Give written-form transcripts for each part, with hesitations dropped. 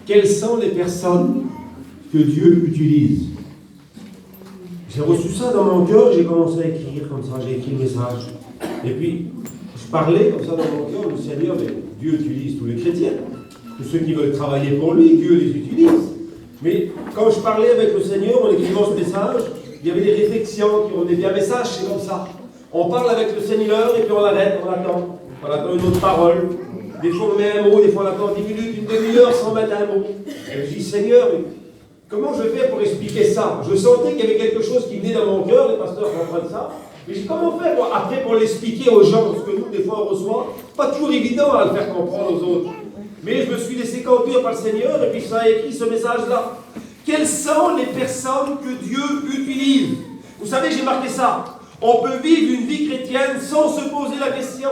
Quelles sont les personnes que Dieu utilise? J'ai reçu ça dans mon cœur, j'ai commencé à écrire comme ça, j'ai écrit le message. Et puis, je parlais comme ça dans mon cœur, le Seigneur, mais Dieu utilise tous les chrétiens. Tous ceux qui veulent travailler pour lui, Dieu les utilise. Mais quand je parlais avec le Seigneur en écrivant ce message, il y avait des réflexions qui revenaient. Un message, c'est comme ça. On parle avec le Seigneur et puis on arrête, on attend. On attend une autre parole. Des fois on met un mot, des fois on attend 10 minutes, une demi-heure sans mettre un mot. Et je dis, Seigneur, mais comment je fais pour expliquer ça? Je sentais qu'il y avait quelque chose qui venait dans mon cœur, les pasteurs comprennent ça. Mais je dis, comment faire après pour l'expliquer aux gens? Parce que nous, des fois, on reçoit, pas toujours évident à le faire comprendre aux autres. Mais je me suis laissé conduire par le Seigneur et puis ça a écrit ce message-là. Quelles sont les personnes que Dieu utilise? Vous savez, j'ai marqué ça. On peut vivre une vie chrétienne sans se poser la question.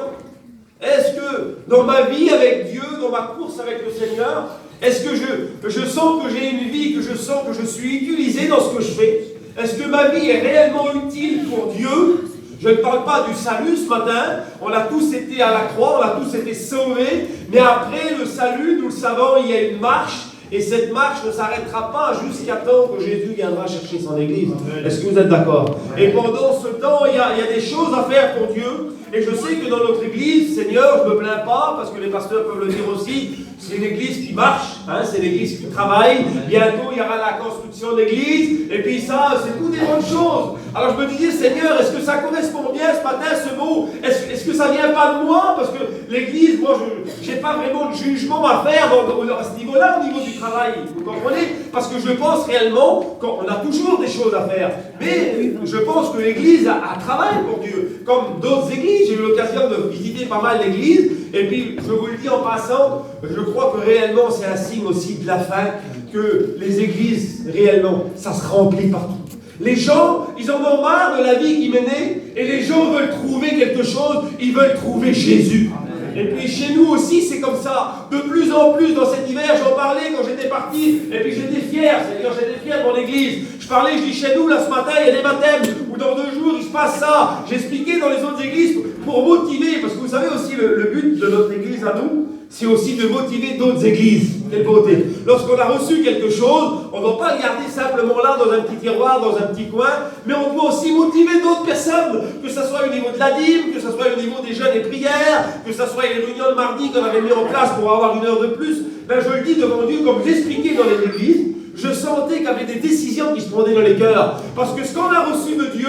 Est-ce que dans ma vie avec Dieu, dans ma course avec le Seigneur, est-ce que je sens que j'ai une vie, que je sens que je suis utilisé dans ce que je fais? Est-ce que ma vie est réellement utile pour Dieu? Je ne parle pas du salut ce matin. On a tous été à la croix, on a tous été sauvés. Mais après le salut, nous le savons, il y a une marche. Et cette marche ne s'arrêtera pas jusqu'à temps que Jésus viendra chercher son Église. Est-ce que vous êtes d'accord? Et pendant ce temps, il y a des choses à faire pour Dieu. Et je sais que dans notre Église, Seigneur, je ne me plains pas, parce que les pasteurs peuvent le dire aussi, c'est une Église qui marche, hein, c'est une Église qui travaille. Bientôt, il y aura la construction d'Église. Et puis ça, c'est toutes des bonnes choses. Alors je me disais, Seigneur, est-ce que ça correspond bien ce matin, ce mot? Est-ce que ça ne vient pas de moi? Parce que l'Église, moi, je n'ai pas vraiment de jugement à faire à ce niveau-là, au niveau du travail. Vous comprenez? Parce que je pense réellement qu'on a toujours des choses à faire. Mais je pense que l'Église a travail pour Dieu. Comme d'autres églises, j'ai eu l'occasion de visiter pas mal d'églises. Et puis, je vous le dis en passant, je crois que réellement, c'est un signe aussi de la fin, que les églises, réellement, ça se remplit partout. Les gens, ils en ont marre de la vie qui menait, et les gens veulent trouver quelque chose, ils veulent trouver Jésus. Et puis chez nous aussi, c'est comme ça. De plus en plus, dans cet hiver, j'en parlais quand j'étais parti, et puis j'étais fier, c'est-à-dire j'étais fier de mon église. Je parlais, je dis chez nous, là ce matin, il y a des baptêmes, ou dans 2 jours, il se passe ça. J'expliquais dans les autres églises pour motiver, parce que vous savez aussi, le but de notre église à nous, c'est aussi de motiver d'autres églises. Quelle beauté. Lorsqu'on a reçu quelque chose, on ne doit pas le garder simplement là dans un petit tiroir, dans un petit coin, mais on doit aussi motiver d'autres personnes, que ce soit au niveau de la dîme, que ce soit au niveau des jeûnes et prières, que ce soit les réunions de mardi qu'on avait mis en place pour avoir 1 heure de plus. Ben je le dis devant Dieu, comme j'expliquais dans les églises, je sentais qu'il y avait des décisions qui se prenaient dans les cœurs. Parce que ce qu'on a reçu de Dieu,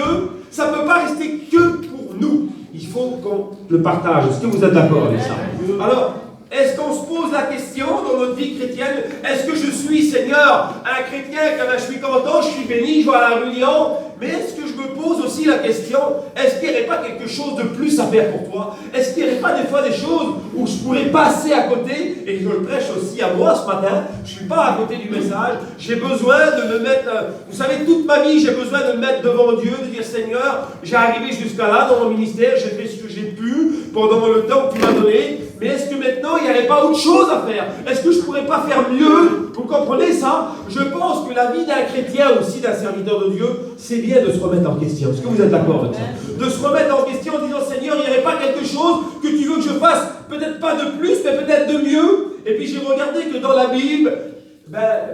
ça ne peut pas rester que pour nous. Il faut qu'on le partage. Est-ce que vous êtes d'accord avec ça? Alors, est-ce qu'on se pose la question dans notre vie chrétienne? Est-ce que je suis, Seigneur, un chrétien, quand je suis content, je suis béni, je vais à la réunion? Mais est-ce que je me pose aussi la question, est-ce qu'il n'y aurait pas quelque chose de plus à faire pour toi? Est-ce qu'il n'y aurait pas des fois des choses où je pourrais passer à côté? Et je le prêche aussi à moi ce matin, je ne suis pas à côté du message, j'ai besoin de me mettre, vous savez, toute ma vie, j'ai besoin de me mettre devant Dieu, de dire, Seigneur, j'ai arrivé jusqu'à là dans mon ministère, j'ai fait ce que j'ai pu pendant le temps que tu m'as donné, mais est-ce que maintenant, il n'y aurait pas autre chose à faire? Est-ce que je ne pourrais pas faire mieux? Vous comprenez ça? Je pense que la vie d'un chrétien aussi, d'un serviteur de Dieu, c'est bien de se remettre en question. Est-ce que vous êtes d'accord avec ça? De se remettre en question en disant, Seigneur, il n'y aurait pas quelque chose que tu veux que je fasse? Peut-être pas de plus, mais peut-être de mieux. Et puis j'ai regardé que dans la Bible,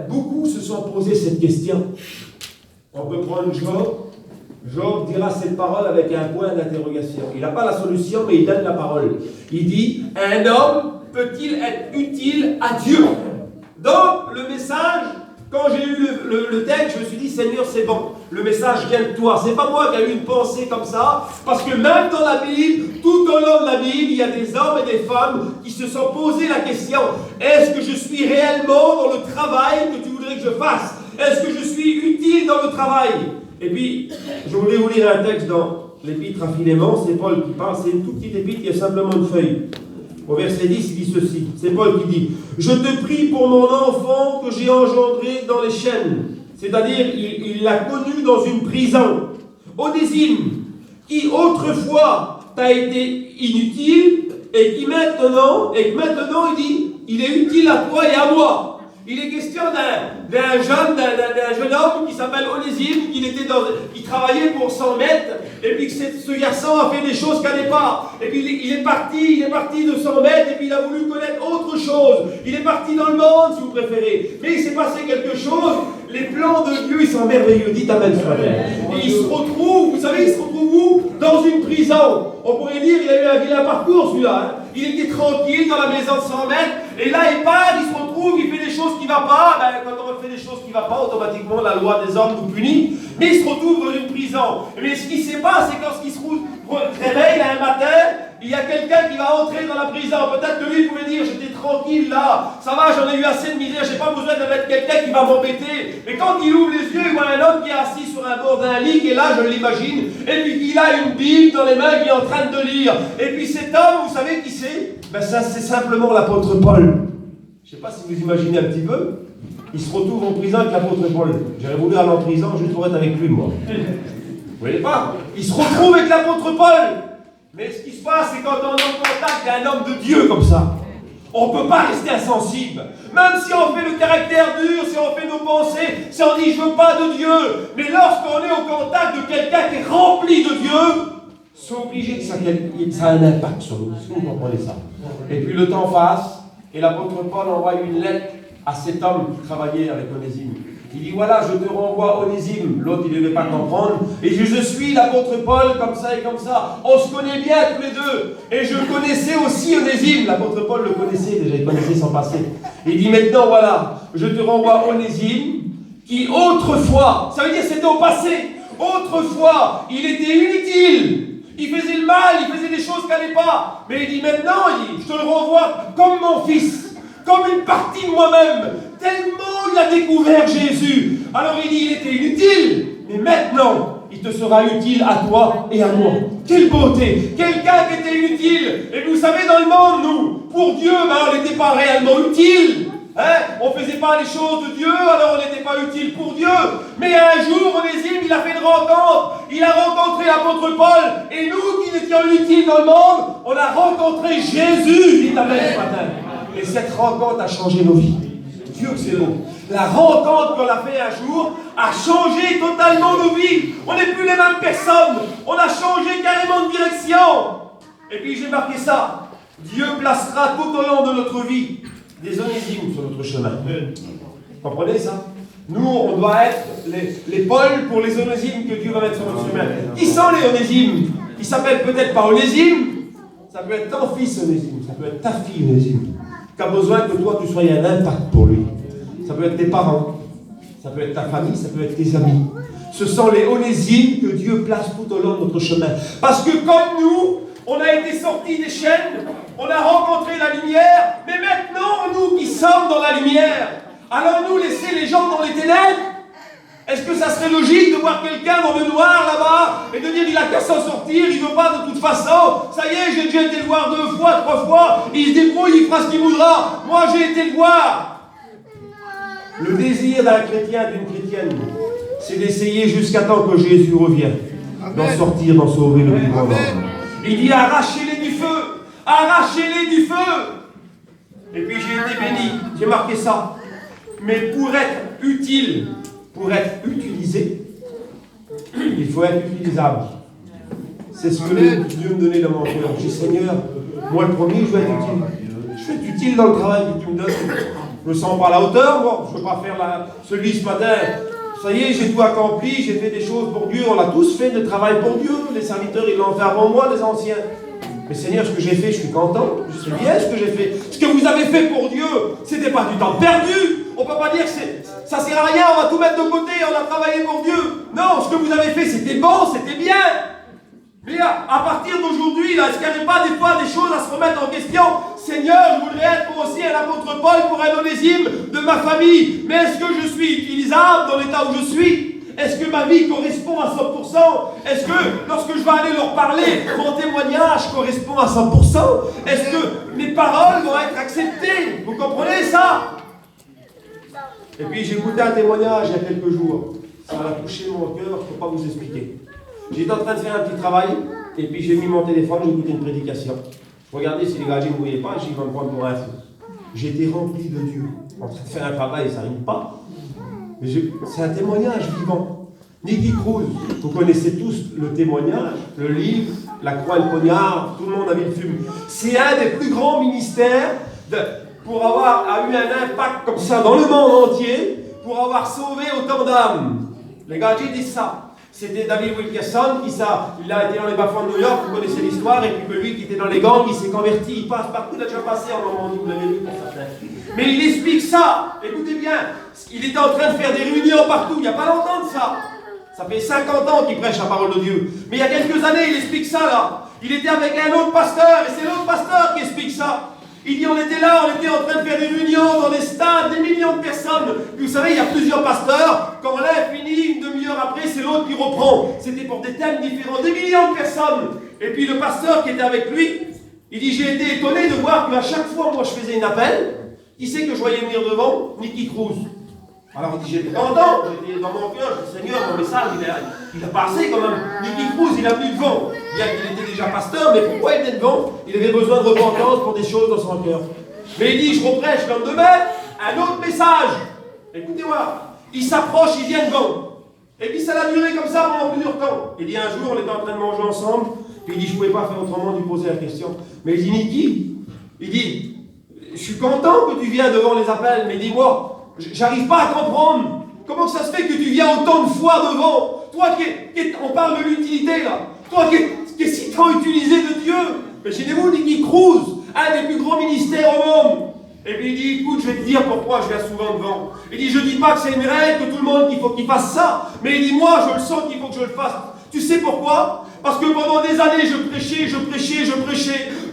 beaucoup se sont posés cette question. On peut prendre Job. Job dira cette parole avec un point d'interrogation. Il n'a pas la solution, mais il donne la parole. Il dit, un homme peut-il être utile à Dieu? Donc, le message, quand j'ai eu le texte, je me suis dit, Seigneur, c'est bon. Le message vient de toi. C'est pas moi qui ai eu une pensée comme ça. Parce que même dans la Bible, tout au long de la Bible, il y a des hommes et des femmes qui se sont posés la question, est-ce que je suis réellement dans le travail que tu voudrais que je fasse? Est-ce que je suis utile dans le travail? Et puis, je voulais vous lire un texte dans l'épître à Philémon, c'est Paul qui parle, c'est une toute petite épître, il y a simplement une feuille. Au verset 10, il dit ceci, c'est Paul qui dit, « Je te prie pour mon enfant que j'ai engendré dans les chaînes. » C'est-à-dire, il l'a connu dans une prison. « Onésime, qui autrefois t'a été inutile, et qui maintenant, il dit, il est utile à toi et à moi. » Il est question d'un jeune homme qui s'appelle Onésime, qui travaillait pour 100 mètres, et puis que ce garçon a fait des choses qu'elle n'est pas. Et puis il est parti de 100 mètres, et puis il a voulu connaître autre chose. Il est parti dans le monde, si vous préférez. Mais il s'est passé quelque chose. Les plans de Dieu, ils sont merveilleux. Dites amen ce matin. Et il se retrouve, vous savez, il se retrouve où? Dans une prison. On pourrait dire qu'il a eu un vilain parcours, celui-là. Hein? Il était tranquille dans la maison de 100 mètres, et là il part, il se retrouve, il fait des choses qui ne vont pas. Ben, quand on fait des choses qui ne vont pas, automatiquement la loi des hommes nous punit. Mais il se retrouve dans une prison. Mais ce qui se passe, c'est quand il se réveille un matin, il y a quelqu'un qui va entrer dans la prison. Peut-être que lui pouvait dire, j'étais tranquille là, ça va, j'en ai eu assez de misère, j'ai pas besoin de mettre quelqu'un qui va m'embêter. Mais quand il ouvre les yeux, il voit un homme qui est assis sur un bord d'un lit, qui est là, je l'imagine, et puis il a une Bible dans les mains, qui est en train de lire. Et puis cet homme, vous savez qui c'est? Ben ça, c'est simplement l'apôtre Paul. Je ne sais pas si vous imaginez un petit peu. Il se retrouve en prison avec l'apôtre Paul. J'aurais voulu aller en prison juste pour être avec lui, moi. Vous voyez pas? Il se retrouve avec l'apôtre Paul. Mais ce qui se passe, c'est quand on est en contact d'un homme de Dieu comme ça, on ne peut pas rester insensible. Même si on fait le caractère dur, si on fait nos pensées, si on dit je ne veux pas de Dieu. Mais lorsqu'on est au contact de quelqu'un qui est rempli de Dieu, c'est obligé que ça a un impact sur nous. Si vous comprenez ça. Et puis le temps passe, et l'apôtre Paul envoie une lettre à cet homme qui travaillait avec Onésime. Il dit voilà, je te renvoie Onésime. L'autre, il ne devait pas comprendre. Et je suis l'apôtre Paul, comme ça et comme ça. On se connaît bien tous les deux. Et je connaissais aussi Onésime. L'apôtre Paul le connaissait déjà, il connaissait son passé. Il dit maintenant voilà, je te renvoie Onésime, qui autrefois, ça veut dire c'était au passé, autrefois, il était inutile. Il faisait le mal, il faisait des choses qu'elle n'allait pas. Mais il dit maintenant, je te le renvoie comme mon fils, comme une partie de moi-même. Tellement il a découvert Jésus. Alors il dit, il était inutile. Mais maintenant, il te sera utile à toi et à moi. Quelle beauté! Quelqu'un qui était inutile. Et vous savez, dans le monde, nous, pour Dieu, on n'était pas réellement utile. Hein? On ne faisait pas les choses de Dieu, alors on n'était pas utile pour Dieu. Mais un jour, Onésime, il a fait une rencontre. Il a rencontré l'apôtre Paul. Et nous, qui étions utiles dans le monde, on a rencontré Jésus. Dites amen ce matin. Et cette rencontre a changé nos vies. Dieu que c'est beau. La rencontre qu'on a fait un jour a changé totalement nos vies. On n'est plus les mêmes personnes. On a changé carrément de direction. Et puis j'ai marqué ça. Dieu placera tout au long de notre vie des onésimes sur notre chemin. Vous comprenez ça? Nous, on doit être les Pauls pour les onésimes que Dieu va mettre sur notre chemin. Qui sont les onésimes? Ils s'appellent peut-être pas Onésime. Ça peut être ton fils Onésime. Ça peut être ta fille Onésime. Qui a besoin que toi, tu sois un impact pour lui. Ça peut être tes parents. Ça peut être ta famille. Ça peut être tes amis. Ce sont les onésimes que Dieu place tout au long de notre chemin. Parce que comme nous, on a été sortis des chaînes, on a rencontré la lumière, mais maintenant, nous qui sommes dans la lumière, allons-nous laisser les gens dans les ténèbres? Est-ce que ça serait logique de voir quelqu'un dans le noir là-bas et de dire il a qu'à s'en sortir, il ne veut pas de toute façon, ça y est, j'ai déjà été le voir 2 fois, 3 fois, il se débrouille, il fera ce qu'il voudra, moi j'ai été le voir. Le désir d'un chrétien, d'une chrétienne, c'est d'essayer jusqu'à temps que Jésus revienne, d'en sortir, d'en sauver le plus grand nombre. Il dit arrachez-les du feu, arrachez-les du feu. Et puis j'ai été béni, j'ai marqué ça. Mais pour être utile, pour être utilisé, il faut être utilisable. C'est ce que Dieu me donnait dans mon cœur. J'ai dit Seigneur, moi le premier, je veux être utile. Je veux être utile dans le travail que tu me donnes. Je me sens pas à la hauteur, moi. Je ne veux pas faire celui ce matin. Ça y est, j'ai tout accompli, j'ai fait des choses pour Dieu. On a tous fait de travail pour Dieu. Les serviteurs, ils l'ont fait avant moi, les anciens. Mais Seigneur, ce que j'ai fait, je suis content. Je sais bien ce que j'ai fait. Ce que vous avez fait pour Dieu, ce n'était pas du temps perdu. On ne peut pas dire que ça ne sert à rien, on va tout mettre de côté, on a travaillé pour Dieu. Non, ce que vous avez fait, c'était bon, c'était bien. Mais à partir d'aujourd'hui, est-ce qu'il n'y avait pas des fois des choses à se remettre en question? Seigneur, je voudrais être moi aussi un apôtre Paul pour un onésime de ma famille. Mais est-ce que je suis utilisable dans l'état où je suis? Est-ce que ma vie correspond à 100%? Est-ce que lorsque je vais aller leur parler, mon témoignage correspond à 100%? Est-ce que mes paroles vont être acceptées? Vous comprenez ça? Et puis j'ai écouté un témoignage il y a quelques jours. Ça a touché mon cœur, je ne peux pas vous expliquer. J'étais en train de faire un petit travail, et puis j'ai mis mon téléphone, j'ai écouté une prédication. Je regardais si les gars ne me voyaient pas, j'ai dit, ils vont me prendre pour un fou. J'étais rempli de Dieu. en train de faire un travail, ça n'arrive pas. Mais c'est un témoignage vivant. Nicky Cruz, vous connaissez tous le témoignage, le livre, la croix et le poignard, tout le monde a vu le film. C'est un des plus grands ministères pour avoir eu un impact comme ça dans le monde entier, pour avoir sauvé autant d'âmes. Les gars, j'ai dit ça. C'était David Wilkerson il a été dans les bas-fonds de New York, vous connaissez l'histoire, et puis que lui qui était dans les gangs, il s'est converti, il passe partout, il a déjà passé en Normandie, vous l'avez vu pour certains. Mais il explique ça, écoutez bien, il était en train de faire des réunions partout, il n'y a pas longtemps de ça. Ça fait 50 ans qu'il prêche la parole de Dieu. Mais il y a quelques années, il explique ça là. Il était avec un autre pasteur, et c'est l'autre pasteur qui explique ça. Il dit, on était là, on était en train de faire des réunions dans des stades, des millions de personnes. Puis vous savez, il y a plusieurs pasteurs. Quand l'un finit, une demi-heure après, c'est l'autre qui reprend. C'était pour des thèmes différents, des millions de personnes. Et puis le pasteur qui était avec lui, il dit, j'ai été étonné de voir qu'à chaque fois, moi, je faisais un appel. Qui c'est que je voyais venir devant? Nicky Cruz. Alors il dit, j'étais content, j'étais dans mon cœur, je dis, Seigneur, mon message, il a passé quand même. Nicky Cruz, il a venu devant. Bien qu'il était déjà pasteur, mais pourquoi il était devant? Il avait besoin de repentance pour des choses dans son cœur. Mais il dit, je reprêche le lendemain, un autre message. Écoutez-moi, il s'approche, il vient devant. Et puis ça a duré comme ça pendant plusieurs temps. Il dit, un jour, on était en train de manger ensemble, puis il dit, je ne pouvais pas faire autrement de lui poser la question. Mais il dit, Nicky, il dit, je suis content que tu viens devant les appels, mais dis-moi, j'arrive pas à comprendre. Comment ça se fait que tu viens autant de fois devant? Toi on parle de l'utilité là. Toi qui es si tant utilisé de Dieu. Mais chez vous, Nicky Cruz, un des plus grands ministères au monde. Et puis il dit, écoute, je vais te dire pourquoi je viens souvent devant. Il dit, je dis pas que c'est une règle, que tout le monde qu'il faut qu'il fasse ça. Mais il dit, moi, je le sens qu'il faut que je le fasse. Tu sais pourquoi? Parce que pendant des années, je prêchais,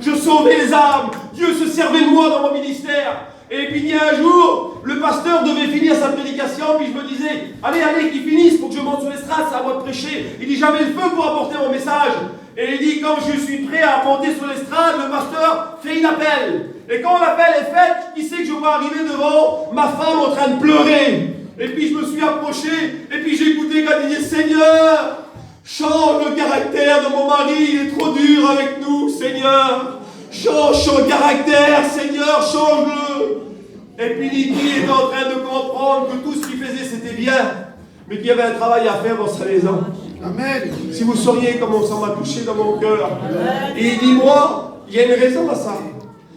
je sauvais les âmes. Dieu se servait de moi dans mon ministère. Et puis il y a un jour, le pasteur devait finir sa prédication, puis je me disais, allez, qu'il finisse pour que je monte sur l'estrade, c'est à moi de prêcher. Il dit, j'avais le feu pour apporter mon message. Et il dit, quand je suis prêt à monter sur l'estrade, le pasteur fait une appel. Et quand l'appel est fait, qui sait que je vois arriver devant ma femme en train de pleurer. Et puis je me suis approché, et puis j'ai écouté quand il disait, Seigneur, change le caractère de mon mari, il est trop dur avec nous, Seigneur. Change son caractère, Seigneur, change-le. Et puis Nicky est en train de comprendre que tout ce qu'il faisait, c'était bien, mais qu'il y avait un travail à faire dans sa maison. Amen. Si vous sauriez comment ça m'a touché dans mon cœur. Et il dit, moi, il y a une raison à ça.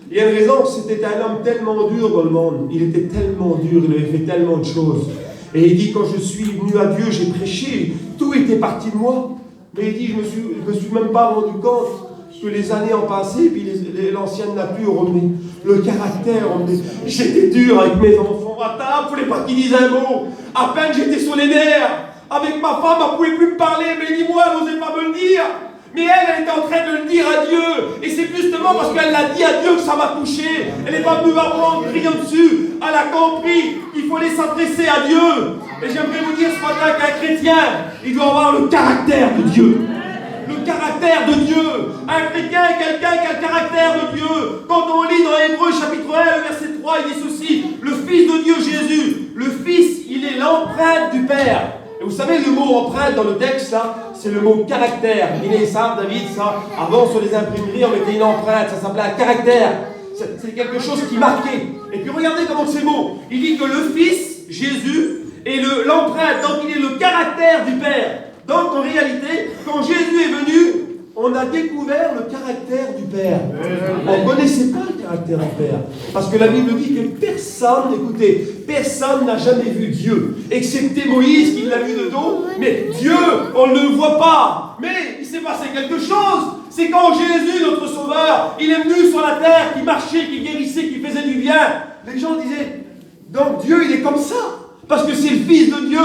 Il y a une raison, c'était un homme tellement dur dans le monde. Il était tellement dur, il avait fait tellement de choses. Et il dit, quand je suis venu à Dieu, j'ai prêché, tout était parti de moi. Mais il dit, je me suis même pas rendu compte que les années ont passé, puis l'ancienne nature revenait, le caractère revenait. J'étais dur avec mes enfants à table, il ne fallait pas qu'ils disent un mot. À peine j'étais sur les nerfs. Avec ma femme, elle ne pouvait plus me parler, mais dis-moi, elle n'osait pas me le dire. Mais elle était en train de le dire à Dieu. Et c'est justement parce qu'elle l'a dit à Dieu que ça m'a touché. Elle n'est pas venue voir moi en criant dessus. Elle a compris qu'il fallait s'adresser à Dieu. Et j'aimerais vous dire ce matin qu'un chrétien, il doit avoir le caractère de Dieu. Le caractère de Dieu. Un chrétien est quelqu'un qui a le caractère de Dieu. Quand on lit dans Hébreux chapitre 1, le verset 3, il dit ceci. Le Fils de Dieu Jésus, le Fils, il est l'empreinte du Père. Et vous savez, le mot empreinte dans le texte, là, c'est le mot caractère. Il est ça, David, ça. Avant, sur les imprimeries, on mettait une empreinte. Ça s'appelait un caractère. C'est quelque chose qui marquait. Et puis regardez comment c'est beau. Il dit que le Fils, Jésus, est l'empreinte. Donc il est le caractère du Père. Donc en réalité, quand Jésus est venu, on a découvert le caractère du Père. On ne connaissait pas le caractère du Père. Parce que la Bible dit que personne, écoutez, personne n'a jamais vu Dieu. Excepté Moïse qui l'a vu de dos. Mais Dieu, on ne le voit pas. Mais il s'est passé quelque chose. C'est quand Jésus, notre Sauveur, il est venu sur la terre, qui marchait, qui guérissait, qui faisait du bien. Les gens disaient, donc Dieu, il est comme ça. Parce que c'est le Fils de Dieu.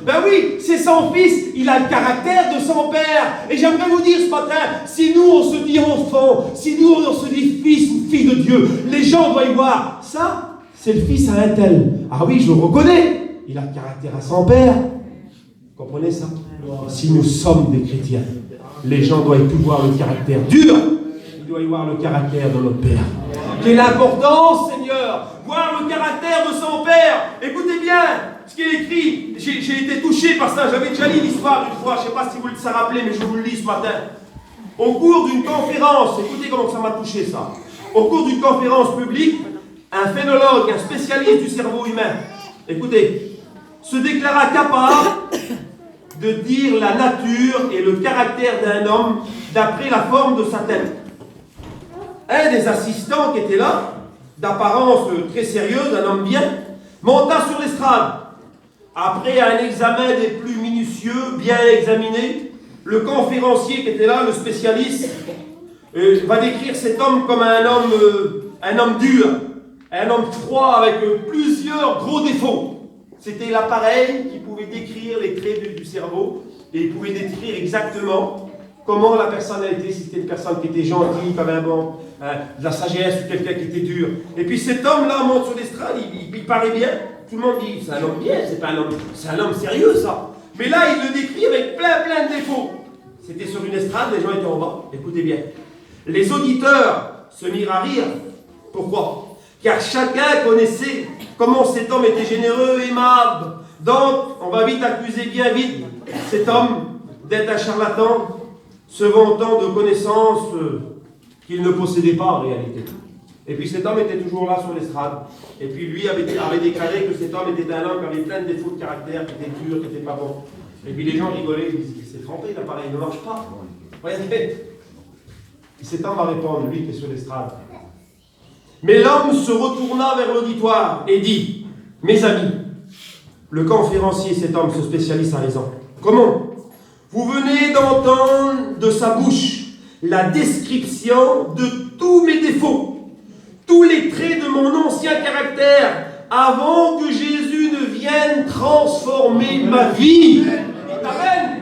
Ben oui, c'est son Fils. Il a le caractère de son Père. Et j'aimerais vous dire ce matin, si nous on se dit enfant, si nous on se dit fils ou fille de Dieu, les gens doivent y voir. Ça, c'est le Fils à un tel. Ah oui, je le reconnais. Il a le caractère à son Père. Vous comprenez ça? Si nous sommes des chrétiens, les gens doivent tout voir le caractère dur. Ils doivent y voir le caractère de notre Père. Quelle importance, Seigneur, voir le caractère de son Père. Écoutez bien ce qui est écrit. J'ai été touché par ça. J'avais déjà lu l'histoire une fois. Je ne sais pas si vous le savez rappeler, mais je vous le lis ce matin. Au cours d'une conférence, écoutez comment ça m'a touché ça. Au cours d'une conférence publique, un phénologue, un spécialiste du cerveau humain, écoutez, se déclara capable de dire la nature et le caractère d'un homme d'après la forme de sa tête. Un des assistants qui était là, d'apparence très sérieuse, un homme bien, monta sur l'estrade. Après un examen des plus minutieux, bien examiné, le conférencier qui était là, le spécialiste, va décrire cet homme comme un homme dur, un homme froid avec plusieurs gros défauts. C'était l'appareil qui pouvait décrire les traits du cerveau et il pouvait décrire exactement comment la personne a été, si c'était une personne qui était gentille, qui avait de la sagesse ou quelqu'un qui était dur. Et puis cet homme-là monte sur l'estrade, il paraît bien. Tout le monde dit, c'est un homme bien, c'est un homme sérieux ça. Mais là, il le décrit avec plein de défauts. C'était sur une estrade, les gens étaient en bas. Écoutez bien. Les auditeurs se mirent à rire. Pourquoi? Car chacun connaissait comment cet homme était généreux et aimable. Donc, on va vite accuser bien vite cet homme d'être un charlatan, se vantant de connaissances qu'il ne possédait pas en réalité. Et puis cet homme était toujours là sur l'estrade. Et puis lui avait déclaré que cet homme était un homme qui avait plein de défauts de caractère, qui était dur, qui n'était pas bon. Et puis les gens rigolaient, ils disaient, c'est trempé l'appareil, il ne marche pas. Regardez. Et cet homme va répondre, lui qui est sur l'estrade. Mais l'homme se retourna vers l'auditoire et dit, mes amis, le conférencier, cet homme, ce spécialiste a raison. Comment? Vous venez d'entendre de sa bouche la description de tous mes défauts, tous les traits de mon ancien caractère, avant que Jésus ne vienne transformer ma vie. Amen.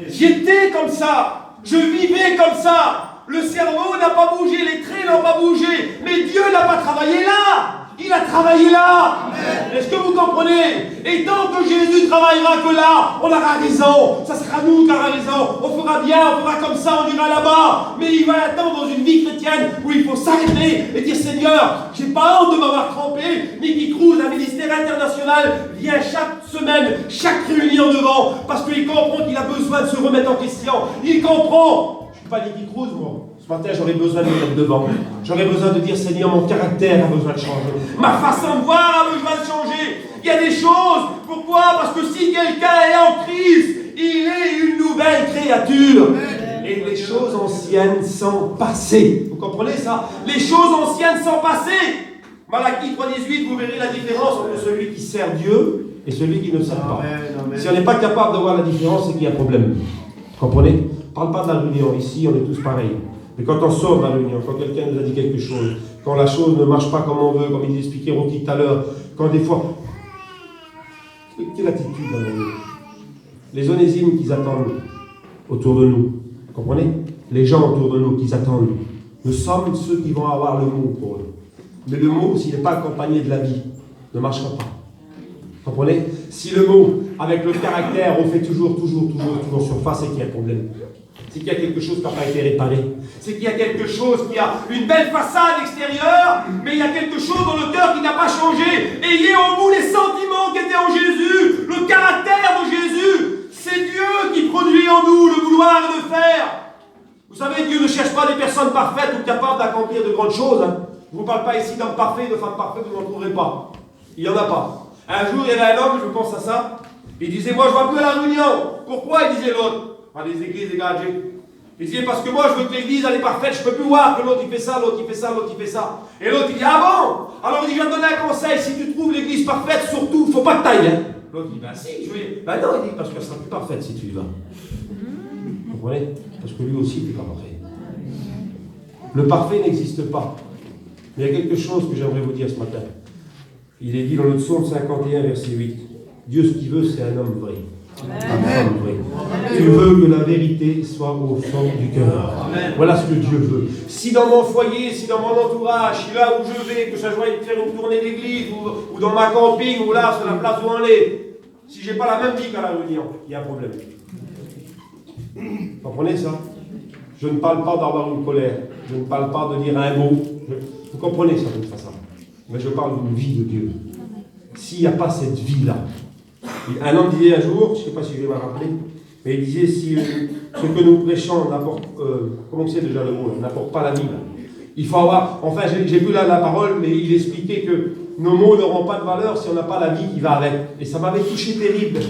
J'étais comme ça, je vivais comme ça. Le cerveau n'a pas bougé, les traits n'ont pas bougé, mais Dieu n'a pas travaillé là. Il a travaillé là. Est-ce que vous comprenez? Et tant que Jésus travaillera que là, on aura raison. Ça sera nous qui aura raison. On fera bien, on fera comme ça, on ira là-bas. Mais il va attendre dans une vie chrétienne où il faut s'arrêter et dire, Seigneur, j'ai pas honte de m'avoir trompé. Nicky Cruz, un ministère international, vient chaque semaine, chaque réunion devant, parce qu'il comprend qu'il a besoin de se remettre en question. Il comprend. Je ne suis pas Nicky Cruz, moi. Ce matin, j'aurais besoin de me mettre devant. J'aurais besoin de dire, Seigneur, mon caractère a besoin de changer. Ma façon de voir a besoin de changer. Il y a des choses. Pourquoi? Parce que si quelqu'un est en Christ, il est une nouvelle créature. Et les choses anciennes sont passées. Vous comprenez ça? Les choses anciennes sont passées. Malachie 3,18, vous verrez la différence entre celui qui sert Dieu et celui qui ne sert pas. Amen. Si on n'est pas capable de voir la différence, c'est qu'il y a un problème. Vous comprenez? On ne parle pas de la réunion. Ici, on est tous pareils. Mais quand on sort de la réunion, quand quelqu'un nous a dit quelque chose, quand la chose ne marche pas comme on veut, comme il expliquait Rocky tout à l'heure, quand des fois... Quelle attitude dans nous? Les onésimes qu'ils attendent autour de nous, vous comprenez? Les gens autour de nous qu'ils attendent. Nous sommes ceux qui vont avoir le mot pour eux. Mais le mot, s'il n'est pas accompagné de la vie, ne marchera pas. Vous comprenez? Si le mot, avec le caractère, on fait toujours surface, c'est qu'il y a un problème. C'est qu'il y a quelque chose qui n'a pas été réparé. C'est qu'il y a quelque chose qui a une belle façade extérieure, mais il y a quelque chose dans le cœur qui n'a pas changé. Ayez en vous les sentiments qui étaient en Jésus, le caractère de Jésus. C'est Dieu qui produit en nous le vouloir et le faire. Vous savez, Dieu ne cherche pas des personnes parfaites ou capables d'accomplir de grandes choses. Je ne vous parle pas ici d'hommes parfaits, de femmes parfaites, vous n'en trouverez pas. Il n'y en a pas. Un jour, il y avait un homme, je pense à ça, il disait, moi je ne vais plus à la réunion. Pourquoi? Il disait l'autre. Les églises dégagées. Il disait, parce que moi je veux que l'église elle est parfaite, je ne peux plus voir que l'autre il fait ça, l'autre il fait ça, l'autre il fait ça. Et l'autre il dit, ah bon? Alors il dit, je vais te donner un conseil, si tu trouves l'église parfaite, surtout, il ne faut pas que tu ailles. L'autre dit, ben si, je vais. Ben non, il dit, parce qu'elle sera plus parfaite si tu y vas. Vous comprenez? Parce que lui aussi il n'est pas parfait. Le parfait n'existe pas. Mais il y a quelque chose que j'aimerais vous dire ce matin. Il est dit dans le psaume 51, verset 8. Dieu, ce qu'il veut, c'est un homme vrai. Amen. Tu veux que la vérité soit au fond du cœur. Voilà ce que Dieu veut. Si dans mon foyer, si dans mon entourage, si là où je vais, que ça soit faire une tournée d'église ou dans ma camping ou là sur la place où on est, si je n'ai pas la même vie qu'à la réunion, il y a un problème. Vous comprenez ça? Je ne parle pas d'avoir une colère. Je ne parle pas de dire un mot. Vous comprenez ça de toute façon. Mais je parle d'une vie de Dieu. S'il n'y a pas cette vie-là, un homme disait un jour, je ne sais pas si je vais me rappeler, mais il disait si ce que nous prêchons n'apporte, comment c'est déjà le mot, n'apporte pas la vie, Il faut avoir, enfin j'ai vu là la parole, mais il expliquait que nos mots n'auront pas de valeur si on n'a pas la vie qui va avec. Et ça m'avait touché terrible.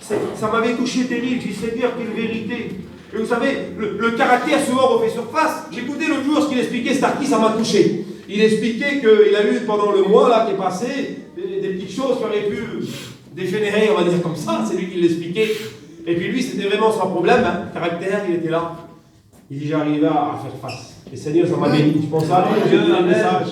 Ça m'avait touché terrible, j'ai dit Seigneur, quelle vérité. Et vous savez, le caractère souvent refait surface. J'écoutais l'autre jour ce qu'il expliquait, Starkey, ça m'a touché. Il expliquait qu'il a eu pendant le mois là qui est passé des petites choses qui auraient pu dégénérer, on va dire comme ça, c'est lui qui l'expliquait. Et puis lui, c'était vraiment son problème, hein. Le caractère, il était là. Il dit j'arrivais à faire face. Et Seigneur, ça m'a béni. Je pense à lui, j'ai donné un message.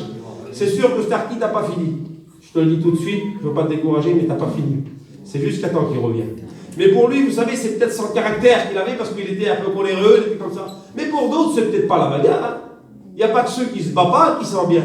C'est sûr que Starkey, t'as pas fini. Je te le dis tout de suite, je ne veux pas te décourager, mais t'as pas fini. C'est jusqu'à temps qu'il revienne. Mais pour lui, vous savez, c'est peut-être son caractère qu'il avait parce qu'il était un peu coléreux, et comme ça. Mais pour d'autres, c'est peut-être pas la bagarre. Hein. Il n'y a pas que ceux qui se battent pas qui sont bien.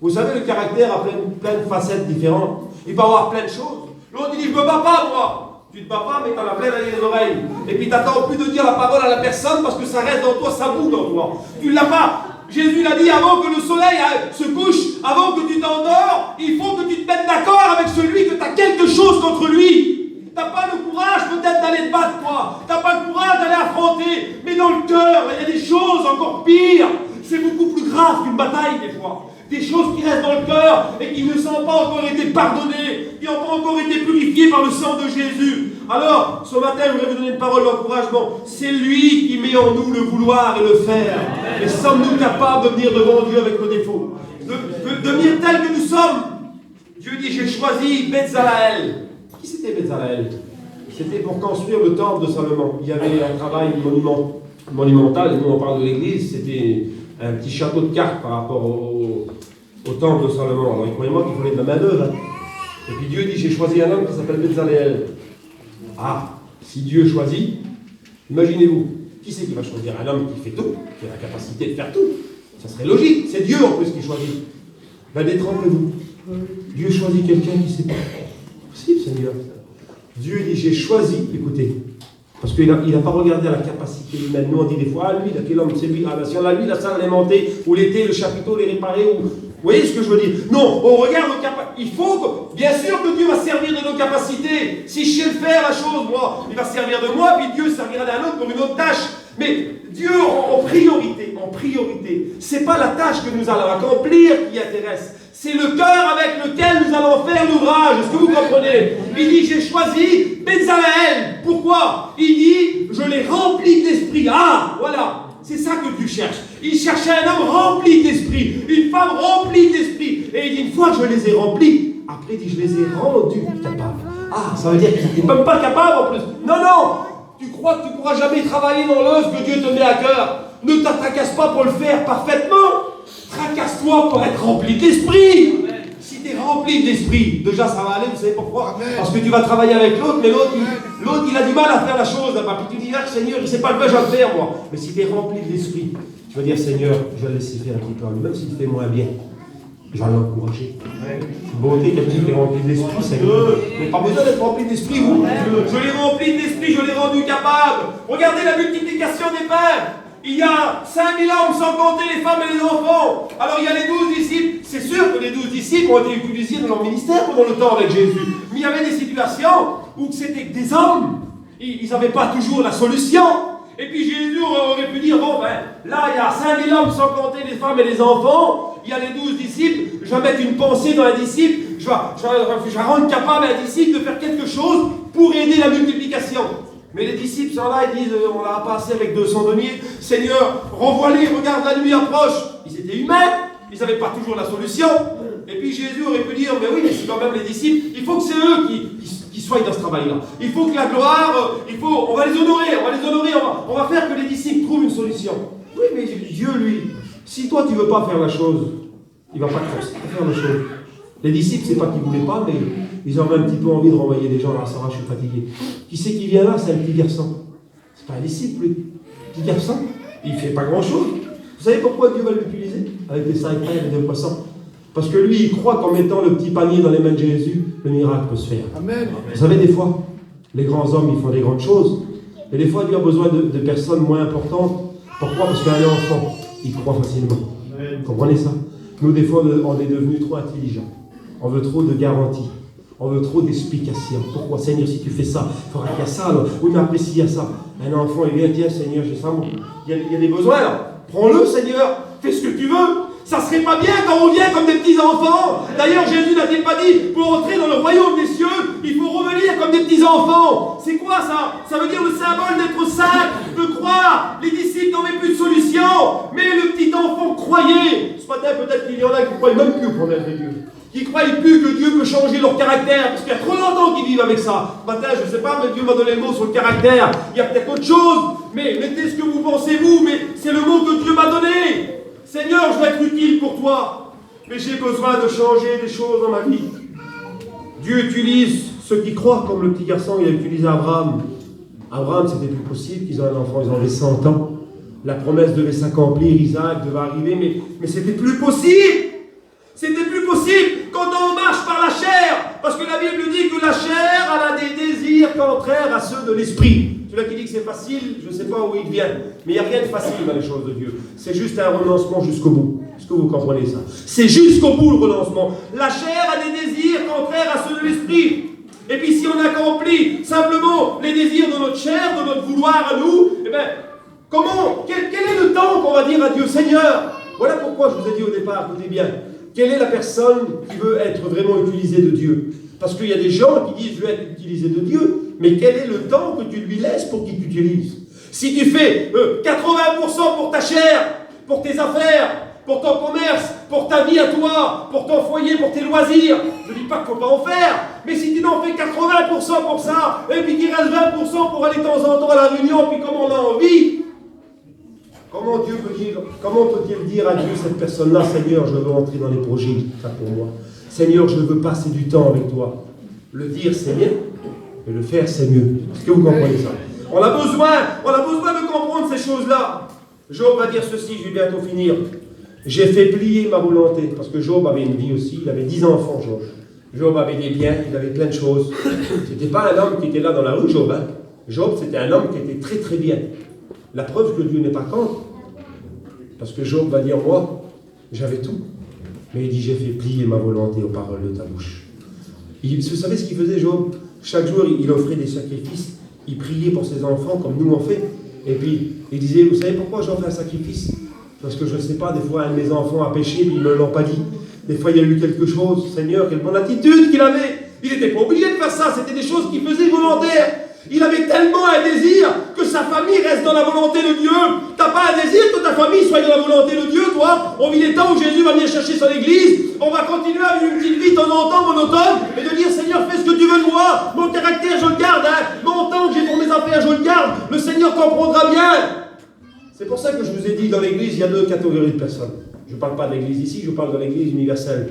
Vous savez, le caractère a plein de facettes différentes. Il peut avoir plein de choses. L'autre, il dit, je me bats pas, moi. Tu te bats pas, mais tu en as plein derrière les oreilles. Et puis tu n'attends plus de dire la parole à la personne parce que ça reste dans toi, ça boue dans toi. Tu ne l'as pas. Jésus l'a dit, avant que le soleil se couche, avant que tu t'endors, il faut que tu te mettes d'accord avec celui que tu as quelque chose contre lui. Tu n'as pas le courage peut-être d'aller te battre, toi. Tu n'as pas le courage d'aller affronter. Mais dans le cœur, il y a des choses encore pires. C'est beaucoup plus grave qu'une bataille, des fois. Des choses qui restent dans le cœur et qui ne sont pas encore été pardonnées, qui n'ont pas encore été purifiées par le sang de Jésus. Alors, ce matin, je voudrais vous donner une parole d'encouragement. C'est lui qui met en nous le vouloir et le faire. Et sommes-nous capables de venir devant Dieu avec nos défauts, de venir tels que nous sommes? Dieu dit, j'ai choisi Bezalel. Qui c'était Bezalel? C'était pour construire le temple de Salomon. Il y avait un travail monumental, et nous on parle de l'église, c'était un petit château de cartes par rapport au temple de Salomon. Alors croyez-moi qu'il fallait de la main-d'œuvre. Hein. Et puis Dieu dit, j'ai choisi un homme qui s'appelle Bezalel. Ah, si Dieu choisit, imaginez-vous, qui c'est qui va choisir un homme qui fait tout, qui a la capacité de faire tout? Ça serait logique, c'est Dieu en plus qui choisit. Ben détrempez-vous. Dieu choisit quelqu'un qui ne sait pas. C'est possible, Seigneur. Dieu dit, j'ai choisi, écoutez, parce qu'il n'a pas regardé à la capacité humaine. Nous on dit des fois, ah lui, quel homme, c'est lui, ah si on a lui, la salle alimentée, ou l'été, le chapiteau, les réparer, ou... Vous voyez ce que je veux dire? Non, on regarde nos capacités. Il faut que, bien sûr que Dieu va servir de nos capacités. Si je sais faire la chose, moi, il va servir de moi, puis Dieu servira d'un autre pour une autre tâche. Mais Dieu en priorité, c'est pas la tâche que nous allons accomplir qui intéresse. C'est le cœur avec lequel nous allons faire l'ouvrage. Est-ce que vous comprenez? Il dit, j'ai choisi Bezalel. Pourquoi? Il dit, je l'ai rempli d'esprit. Ah, voilà. C'est ça que Dieu cherche. Il cherchait un homme rempli d'esprit, une femme remplie d'esprit. Et il dit, une fois que je les ai remplis, après il dit, je les ai rendus capables. Ah, ça veut dire qu'ils n'étaient même pas capables en plus. Non, tu crois que tu ne pourras jamais travailler dans l'œuvre que Dieu te met à cœur. Ne tracasse pas pour le faire parfaitement. Tracasse-toi pour être rempli d'esprit. Si tu es rempli d'esprit, déjà ça va aller, vous savez pourquoi? Parce que tu vas travailler avec l'autre, mais l'autre il a du mal à faire la chose là-bas. Puis tu dis, ah, Seigneur, il ne sait pas le faire, je vais le faire moi. Mais si tu es rempli d'esprit, tu vas dire, Seigneur, je vais le laisser faire un petit peu, même s'il fait moins bien. Je vais l'encourager. Beauté, quelqu'un qui est rempli d'esprit, Seigneur. Mais pas besoin d'être rempli d'esprit, vous. Je l'ai rempli d'esprit, je l'ai rendu capable. Regardez la multiplication des pains. Il y a 5000 hommes sans compter les femmes et les enfants. Alors il y a les 12 disciples. C'est sûr que les 12 disciples ont été utilisés dans leur ministère pendant le temps avec Jésus. Mais il y avait des situations où c'était des hommes. Ils n'avaient pas toujours la solution. Et puis Jésus aurait pu dire, bon ben, là il y a 5000 hommes sans compter les femmes et les enfants. Il y a les 12 disciples. Je vais mettre une pensée dans un disciple. Je vais rendre capable un disciple de faire quelque chose pour aider la multiplication. Mais les disciples sont là, ils disent, on l'a passé avec 200 deniers. Seigneur, renvoie-les, regarde, la nuit approche. Ils étaient humains, ils n'avaient pas toujours la solution. Et puis Jésus aurait pu dire, mais oui, mais c'est quand même les disciples. Il faut que c'est eux qui soient dans ce travail-là. Il faut que la gloire, on va les honorer, on va faire que les disciples trouvent une solution. Oui, mais Dieu, lui, si toi tu ne veux pas faire la chose, il ne va pas te forcer à faire la chose. Les disciples, c'est pas qu'ils ne voulaient pas, mais ils ont un petit peu envie de renvoyer des gens là, Sarah, je suis fatigué. Qui c'est qui vient là? C'est un petit garçon. C'est pas un disciple, lui. Petit garçon. Il ne fait pas grand-chose. Vous savez pourquoi Dieu va l'utiliser? Avec les 5 pains et les 2 poissons. Parce que lui, il croit qu'en mettant le petit panier dans les mains de Jésus, le miracle peut se faire. Amen. Vous savez, des fois, les grands hommes, ils font des grandes choses. Mais des fois, Dieu a besoin de personnes moins importantes. Pourquoi? Parce qu'un enfant, il croit facilement. Vous comprenez ça? Nous, des fois, on est devenus trop intelligents. On veut trop de garanties. On veut trop d'explications. Pourquoi, Seigneur, si tu fais ça, il faudra qu'il y a ça, alors. Oui, mais après, s'il y a ça. Un enfant, il vient, tiens, Seigneur, j'ai ça. Il y a des besoins, alors. Prends-le, Seigneur. Fais ce que tu veux. Ça serait pas bien quand on vient comme des petits enfants. D'ailleurs, Jésus n'a-t-il pas dit, pour entrer dans le royaume des cieux, il faut revenir comme des petits enfants. C'est quoi ça? Ça veut dire le symbole d'être simple, de croire. Les disciples n'avaient plus de solution, mais le petit enfant croyait. Ce matin, peut-être qu'il y en a qui ne croient même plus au promesse de Dieu. Qui ne croient plus que Dieu peut changer leur caractère, parce qu'il y a trop longtemps qu'ils vivent avec ça. Ce matin, je ne sais pas, mais Dieu m'a donné le mot sur le caractère. Il y a peut-être autre chose, mais mettez ce que vous pensez vous, mais c'est le mot que Dieu m'a donné. Seigneur, je vais être utile pour toi, mais j'ai besoin de changer des choses dans ma vie. Dieu utilise ceux qui croient, comme le petit garçon, il a utilisé Abraham. Abraham, c'était plus possible qu'ils aient un enfant, ils avaient 100 ans. La promesse devait s'accomplir, Isaac devait arriver, mais c'était plus possible. C'était plus possible quand on marche par la chair, parce que la Bible dit que la chair, elle a des désirs contraires à ceux de l'esprit. Celui qui dit que c'est facile, je ne sais pas où il vient, mais il n'y a rien de facile dans les choses de Dieu. C'est juste un renoncement jusqu'au bout. Est-ce que vous comprenez ça? C'est jusqu'au bout le renoncement. La chair a des désirs contraires à ceux de l'esprit. Et puis si on accomplit simplement les désirs de notre chair, de notre vouloir à nous, eh bien, comment, quel est le temps qu'on va dire à Dieu, Seigneur? Voilà pourquoi je vous ai dit au départ, écoutez bien, quelle est la personne qui veut être vraiment utilisée de Dieu? Parce qu'il y a des gens qui disent, je veux être utilisé de Dieu, mais quel est le temps que tu lui laisses pour qu'il t'utilise? Si tu fais 80% pour ta chair, pour tes affaires, pour ton commerce, pour ta vie à toi, pour ton foyer, pour tes loisirs, je ne dis pas qu'il ne faut pas en faire, mais si tu n'en fais 80% pour ça, et puis qu'il reste 20% pour aller de temps en temps à la réunion, puis comme on a envie, comment peut-il dire à Dieu, cette personne-là, Seigneur, je veux entrer dans les projets que tu as pour moi. Seigneur, je veux passer du temps avec toi. Le dire, c'est bien, mais le faire, c'est mieux. Est-ce que vous comprenez ça? On a besoin de comprendre ces choses-là. Job va dire ceci, je vais bientôt finir. J'ai fait plier ma volonté, parce que Job avait une vie aussi, il avait 10 enfants, Job. Job avait des biens, il avait plein de choses. C'était pas un homme qui était là dans la rue, Job. Hein. Job, c'était un homme qui était très très bien. La preuve que Dieu n'est pas contre, parce que Job va dire, moi, j'avais tout. Mais il dit, j'ai fait plier ma volonté aux paroles de ta bouche. Vous savez ce qu'il faisait, Job? Chaque jour, il offrait des sacrifices, il priait pour ses enfants, comme nous on fait. Et puis, il disait, vous savez pourquoi j'offre un sacrifice? Parce que je ne sais pas, des fois, un de mes enfants a péché, mais ils ne me l'ont pas dit. Des fois, il y a eu quelque chose. Seigneur, quelle bonne attitude qu'il avait. Il n'était pas obligé de faire ça, c'était des choses qu'il faisait volontaires. Il avait tellement un désir que sa famille reste dans la volonté de Dieu. Tu n'as pas un désir que ta famille soit dans la volonté de Dieu, toi? On vit les temps où Jésus va venir chercher son église. On va continuer à vivre une petite vie de temps en temps, monotone, et de dire, Seigneur, fais ce que tu veux de moi. Mon caractère, je le garde. Hein. Mon temps que j'ai pour mes affaires, je le garde. Le Seigneur comprendra bien. C'est pour ça que je vous ai dit, dans l'église, il y a deux catégories de personnes. Je ne parle pas de l'église ici, je parle de l'église universelle.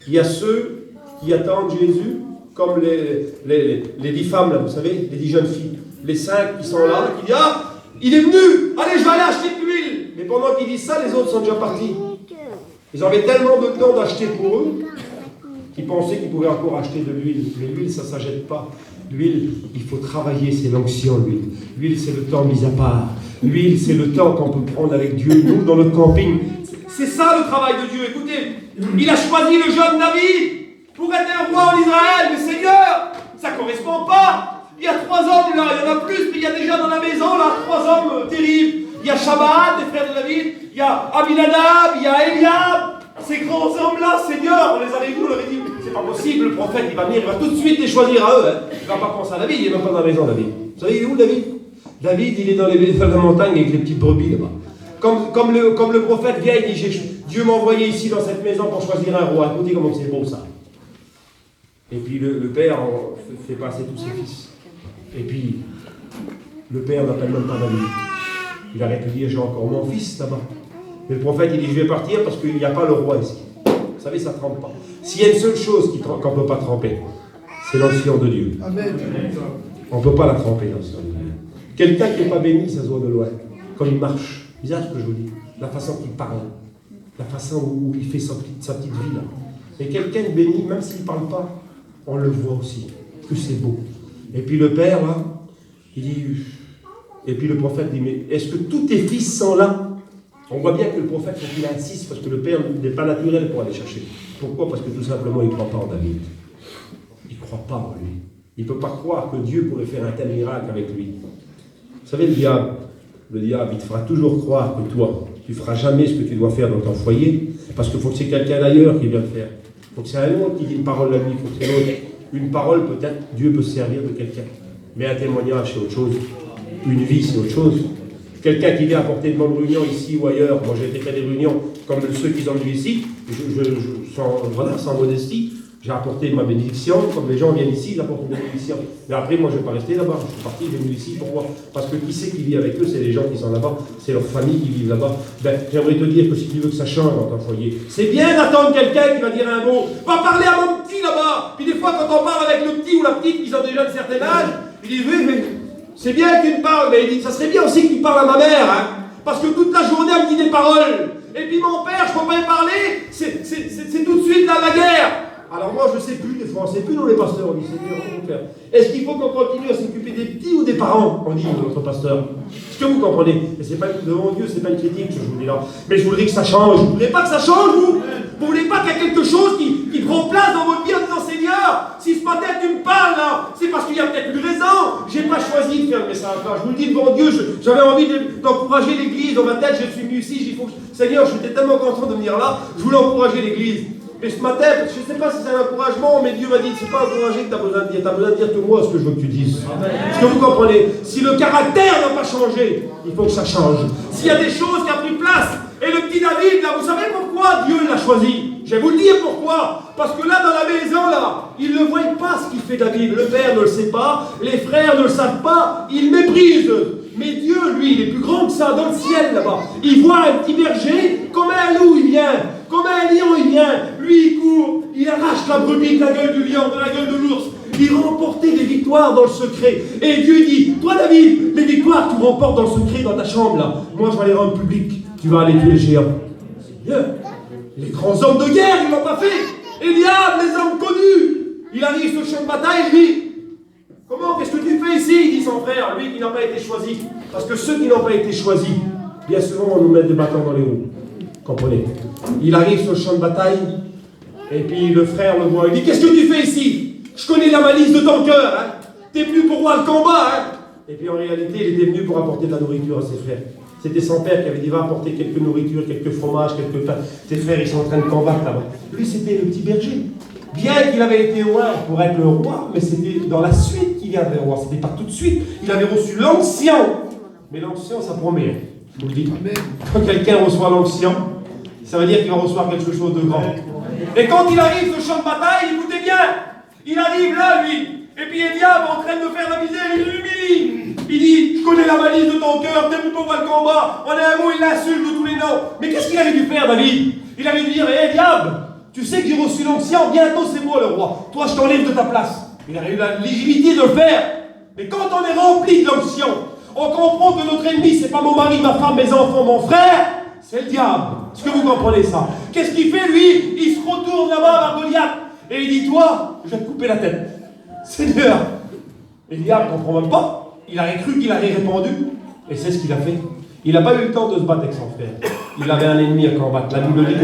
Il y a ceux qui attendent Jésus, comme les 10 femmes, là, vous savez, les 10 jeunes filles. Les 5 qui sont là, qui disent, ah, il est venu, allez, je vais aller acheter de l'huile. Mais pendant qu'ils disent ça, les autres sont déjà partis. Ils avaient tellement de temps d'acheter pour eux, qu'ils pensaient qu'ils pouvaient encore acheter de l'huile. Mais l'huile, ça ne s'achète pas. L'huile, il faut travailler, c'est l'onction, l'huile. L'huile, c'est le temps mis à part. L'huile, c'est le temps qu'on peut prendre avec Dieu, nous, dans notre camping. C'est ça le travail de Dieu. Écoutez, il a choisi le jeune David pour être un roi en Israël. Mais Seigneur, ça ne correspond pas. Il y a 3 hommes là, il y en a plus, mais il y a déjà dans la maison là 3 hommes terribles. Il y a Shabbat, les frères de David, il y a Abinadab, il y a Eliab. Ces grands hommes-là, Seigneur, on les avait vus, on leur a dit, c'est pas possible, le prophète, il va venir, il va tout de suite les choisir à eux. Hein. Il ne va pas penser à David, il n'est même pas dans la maison, David. Vous savez, il est où, David? David, il est dans la montagne avec les petites brebis là-bas. Comme le prophète vient, il dit, Dieu m'a envoyé ici dans cette maison pour choisir un roi. Écoutez comment c'est beau ça. Et puis le père fait passer tous ses fils. Et puis, le père n'appelle même pas David. Il aurait pu dire, j'ai encore mon fils là-bas. Mais le prophète, il dit, je vais partir parce qu'il n'y a pas le roi ici. Vous savez, ça ne trempe pas. S'il y a une seule chose qu'on ne peut pas tremper, c'est l'onction de Dieu. Amen. On ne peut pas la tremper, l'onction de Dieu. Quelqu'un qui n'est pas béni, ça se voit de loin. Quand il marche, bizarre ce que je vous dis, la façon qu'il parle, la façon où il fait sa petite vie là. Et quelqu'un de béni, même s'il ne parle pas, on le voit aussi, que c'est beau. Et puis le père, là, il dit, et puis le prophète dit, mais est-ce que tous tes fils sont là? On voit bien que le prophète, faut qu'il insiste, parce que le père n'est pas naturel pour aller chercher. Pourquoi? Parce que tout simplement, il ne croit pas en David. Il ne croit pas en lui. Il ne peut pas croire que Dieu pourrait faire un tel miracle avec lui. Vous savez, le diable, il te fera toujours croire que toi, tu ne feras jamais ce que tu dois faire dans ton foyer, Parce qu'il faut que c'est quelqu'un d'ailleurs qui vient le faire. Il faut que c'est un autre qui dit une parole à lui, il faut que c'est l'autre. Une parole, peut-être, Dieu peut se servir de quelqu'un. Mais un témoignage, c'est autre chose. Une vie, c'est autre chose. Quelqu'un qui vient apporter une bonne réunion ici ou ailleurs. Moi, j'ai été fait des réunions comme ceux qui sont venus ici, sans modestie. J'ai apporté ma bénédiction, comme les gens viennent ici, ils apportent une bénédiction. Mais après, moi, je ne vais pas rester là-bas. Je suis parti, je suis venu ici. Pourquoi? Parce que qui c'est qui vit avec eux? C'est les gens qui sont là-bas, c'est leur famille qui vivent là-bas. Ben, j'aimerais te dire que si tu veux que ça change dans ton foyer, c'est bien d'attendre quelqu'un qui va dire un mot. Pas parler à mon petit là-bas. Puis des fois, quand on parle avec le petit ou la petite qui sont déjà de certain âge, il dit oui, mais c'est bien que tu me parles. Mais il dit ça serait bien aussi que tu parles à ma mère, hein, parce que toute la journée, elle me dit des paroles. Et puis mon père, je ne peux pas y parler, c'est tout de suite là la guerre. Alors moi, je ne sais plus, des fois, on ne sait plus, nous les pasteurs, on dit, Seigneur, comment faire? Est-ce qu'il faut qu'on continue à s'occuper des petits ou des parents? On dit, notre pasteur. Est-ce que vous comprenez? Et c'est pas, devant Dieu, c'est pas une critique que je vous dis là. Mais je voudrais que ça change. Vous ne voulez pas que ça change, vous? Vous ne voulez pas qu'il y ait quelque chose qui prend place dans votre vie en disant, Seigneur, si ce matin tu me parles là, c'est parce qu'il y a peut-être une raison. Je n'ai pas choisi de faire le message là. Je vous le dis devant Dieu, j'avais envie d'encourager l'église. Dans ma tête, je suis venu ici, Seigneur, j'étais tellement content de venir là, je voulais encourager l'église. Mais ce matin, je ne sais pas si c'est un encouragement, mais Dieu m'a dit, c'est pas encouragé que tu as besoin de dire. Tu as besoin de dire que moi ce que je veux que tu dises. Est-ce que vous comprenez? Si le caractère n'a pas changé, il faut que ça change. S'il y a des choses qui ont pris place, et le petit David, là, vous savez pourquoi Dieu l'a choisi? Je vais vous le dire pourquoi. Parce que là, dans la maison, là, ils ne voient pas ce qu'il fait David. Le père ne le sait pas, les frères ne le savent pas, ils méprisent. Mais Dieu, lui, il est plus grand que ça, dans le ciel, là-bas. Il voit un petit berger, comme un loup, il vient. Comme un lion, il vient. Lui, il court, il arrache la brebis de la gueule du lion, de la gueule de l'ours. Il remportait des victoires dans le secret. Et Dieu dit, toi, David, les victoires que tu remportes dans le secret, dans ta chambre, là, moi, je vais les rendre publiques. Tu vas aller tuer les géants. Seigneur, les grands hommes de guerre, ils ne l'ont pas fait. Eliab, les hommes connus. Il arrive sur le champ de bataille, il dit, comment, qu'est-ce que tu fais ici? Il dit son frère, lui qui n'a pas été choisi. Parce que ceux qui n'ont pas été choisis, bien souvent, on nous met des bâtons dans les roues. Comprenez? Il arrive sur le champ de bataille, et puis le frère le voit, il dit, qu'est-ce que tu fais ici? Je connais la malice de ton cœur, hein? T'es venu pour voir le combat, hein? Et puis en réalité, il était venu pour apporter de la nourriture à ses frères. C'était son père qui avait dit, va apporter quelques nourritures, quelques fromages, quelques pains. Tes frères, ils sont en train de combattre là-bas. Lui, c'était le petit berger. Bien qu'il avait été roi pour être le roi, mais c'était dans la suite qu'il viendrait roi. C'était pas tout de suite. Il avait reçu l'onction. Mais l'onction, ça promet. Je vous le dis. Quand quelqu'un reçoit l'onction, ça veut dire qu'il va recevoir quelque chose de grand. Et quand il arrive sur le champ de bataille, écoutez bien, il arrive là, lui. Et puis Eliab, en train de faire la misère, il l'humilie. Il dit, je connais la malice de ton cœur, t'es plutôt pas le combat. En un mot, il l'insulte de tous les noms. Mais qu'est-ce qu'il avait dû faire, David? Il avait dû dire, hé, Eliab, tu sais que j'ai reçu l'onction, bientôt c'est moi le roi. Toi, je t'enlève de ta place. Il a eu la légitimité de le faire. Mais quand on est rempli de l'onction, on comprend que notre ennemi, c'est pas mon mari, ma femme, mes enfants, mon frère, c'est le diable. Est-ce que vous comprenez ça? Qu'est-ce qu'il fait, lui? Il se retourne là-bas vers Goliath. Et il dit, toi, je vais te couper la tête. Seigneur. Eliab ne comprend même pas. Il avait cru qu'il avait répondu. Et c'est ce qu'il a fait. Il n'a pas eu le temps de se battre avec son frère. Il avait un ennemi à combattre. La Bible dit